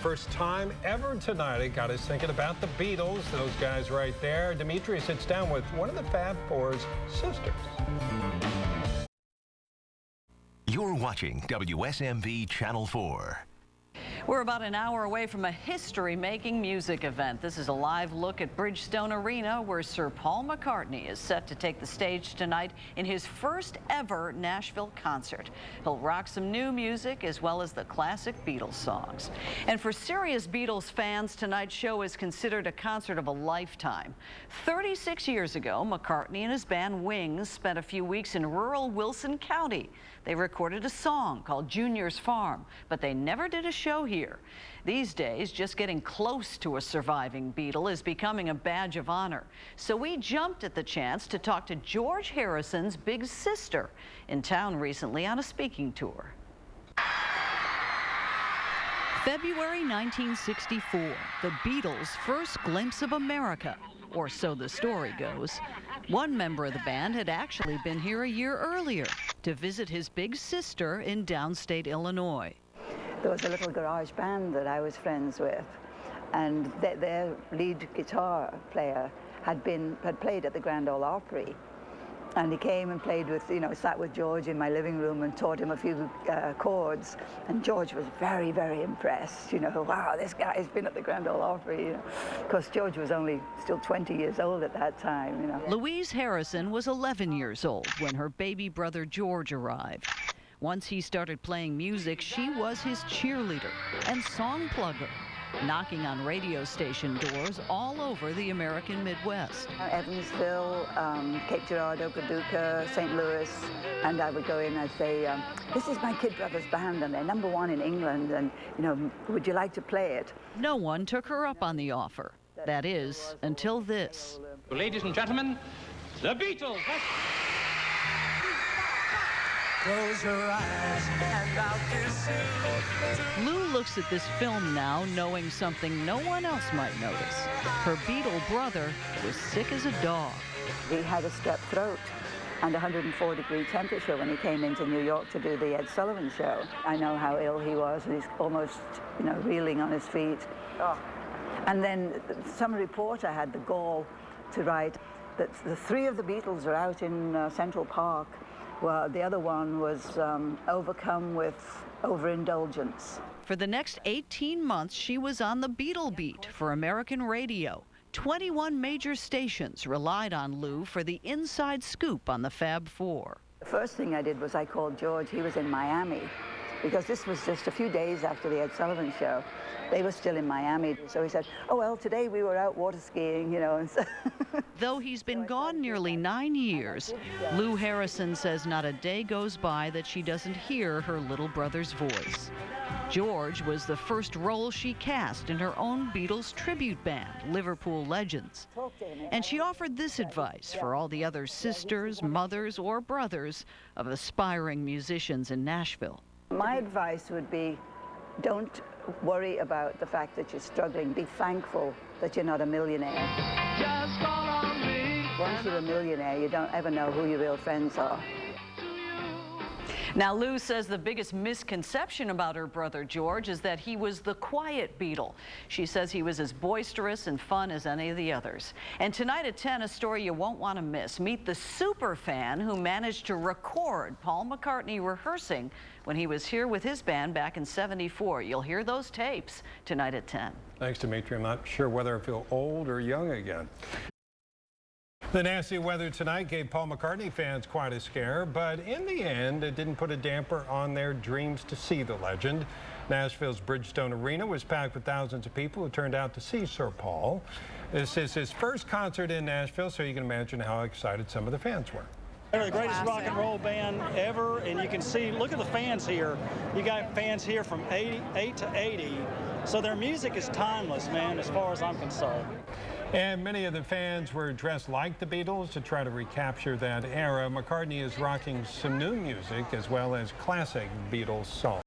First time ever tonight, it got us thinking about the Beatles, those guys right there. Dimitri sits down with one of the Fab Four's sisters. You're watching WSMV Channel 4. We're about an hour away from a history-making music event. This is a live look at Bridgestone Arena, where Sir Paul McCartney is set to take the stage tonight in his first ever Nashville concert. He'll rock some new music as well as the classic Beatles songs. And for serious Beatles fans, tonight's show is considered a concert of a lifetime. 36 years ago, McCartney and his band Wings spent a few weeks in rural Wilson County. They recorded a song called Junior's Farm, but they never did a show here. These days, just getting close to a surviving Beatle is becoming a badge of honor. So we jumped at the chance to talk to George Harrison's big sister in town recently on a speaking tour. February 1964, the Beatles' first glimpse of America, or so the story goes. One member of the band had actually been here a year earlier to visit his big sister in downstate Illinois. There was a little garage band that I was friends with, and their lead guitar player had played at the Grand Ole Opry. And he came and played with, sat with George in my living room and taught him a few chords. And George was very, very impressed. Wow, this guy's been at the Grand Ole Opry. Because George was only still 20 years old at that time. Louise Harrison was 11 years old when her baby brother George arrived. Once he started playing music, she was his cheerleader and song plugger, knocking on radio station doors all over the American Midwest. Evansville, Cape Girardeau, Paducah, St. Louis, and I would go in and say, this is my kid brother's band, and they're #1 in England, and, would you like to play it? No one took her up on the offer. That is, until this. Ladies and gentlemen, the Beatles. Close your eyes and I'll kiss you. Lou looks at this film now knowing something no one else might notice. Her Beatle brother was sick as a dog. He had a strep throat and 104-degree temperature when he came into New York to do the Ed Sullivan show. I know how ill he was, and he's almost, reeling on his feet. Oh. And then some reporter had the gall to write that the 3 of the Beatles are out in Central Park. Well, the other one was overcome with overindulgence. For the next 18 months, she was on the Beatle beat for American radio. 21 major stations relied on Lou for the inside scoop on the Fab Four. The first thing I did was I called George. He was in Miami, because this was just a few days after the Ed Sullivan show. They were still in Miami. So he said, oh, well, today we were out water skiing, And so Though he's been gone nearly 9 years, Lou Harrison says not a day goes by that she doesn't hear her little brother's voice. George was the first role she cast in her own Beatles tribute band, Liverpool Legends. And she offered this advice for all the other sisters, mothers, or brothers of aspiring musicians in Nashville. My advice would be, don't worry about the fact that you're struggling. Be thankful that you're not a millionaire. Just call on me. Once you're a millionaire, you don't ever know who your real friends are. Now, Lou says the biggest misconception about her brother George is that he was the quiet Beatle. She says he was as boisterous and fun as any of the others. And tonight at 10, a story you won't want to miss. Meet the super fan who managed to record Paul McCartney rehearsing when he was here with his band back in '74. You'll hear those tapes tonight at 10. Thanks, Dimitri. I'm not sure whether I feel old or young again. The nasty weather tonight gave Paul McCartney fans quite a scare, but in the end, it didn't put a damper on their dreams to see the legend. Nashville's Bridgestone Arena was packed with thousands of people who turned out to see Sir Paul. This is his first concert in Nashville, so you can imagine how excited some of the fans were. They're the greatest rock and roll band ever, and you can see, look at the fans here. You got fans here from 8 to 80, so their music is timeless, man, as far as I'm concerned. And many of the fans were dressed like the Beatles to try to recapture that era. McCartney is rocking some new music as well as classic Beatles songs.